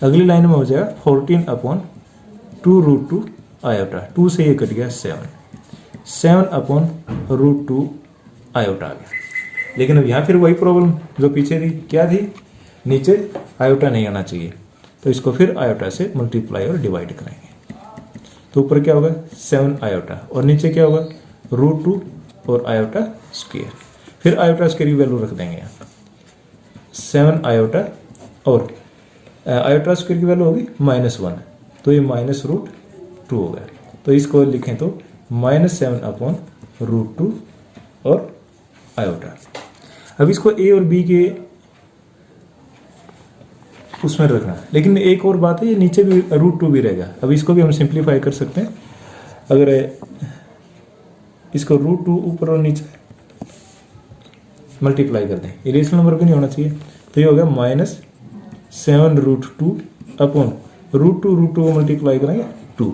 अगली लाइन में हो जाएगा 14 अपॉन 2√2 आयोटा, 2 से ये कट गया 7 अपॉन √2 आयोटा आ गया। लेकिन अब यहाँ फिर वही प्रॉब्लम जो पीछे थी, क्या थी, नीचे आयोटा नहीं आना चाहिए, तो इसको फिर आयोटा से मल्टीप्लाई और डिवाइड करेंगे। तो ऊपर क्या होगा 7 आयोटा, और नीचे क्या होगा √2 और आयोटा स्क्वायर। फिर आयोटा स्क्वायर की वैल्यू रख देंगे यहाँ 7 आयोटा, और आयोटा स्क्वायर की वैल्यू होगी -1, तो ये -√2 हो गया। तो इसको लिखें तो -7 अपॉन √2 और आयोटा। अब इसको a और b के उसमें रखना, लेकिन एक और बात है, ये नीचे भी √2 भी रहेगा। अब इसको भी हम सिंप्लीफाई कर सकते हैं, अगर इसको √2 ऊपर और नीचे मल्टीप्लाई कर दें, ये रेशनल नंबर भी नहीं होना चाहिए, तो ये हो गया -7√2 अपॉन √2 को मल्टीप्लाई करेंगे 2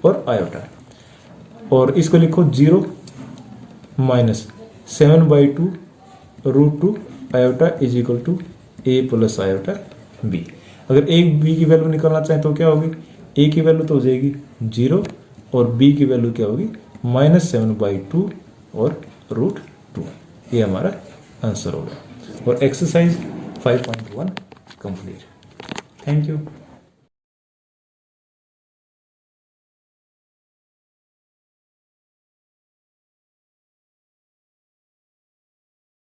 और आयोटा, और इसको लिखो 0 -7/2 √2 iota is equal to a + iota b। अगर a b की वैल्यू निकालना चाहें तो क्या होगी, a की वैल्यू तो हो जाएगी 0 और b की वैल्यू क्या होगी -7/2 और √2। ये हमारा आंसर होगा। और एक्सरसाइज 5.1 कंप्लीट। Thank you.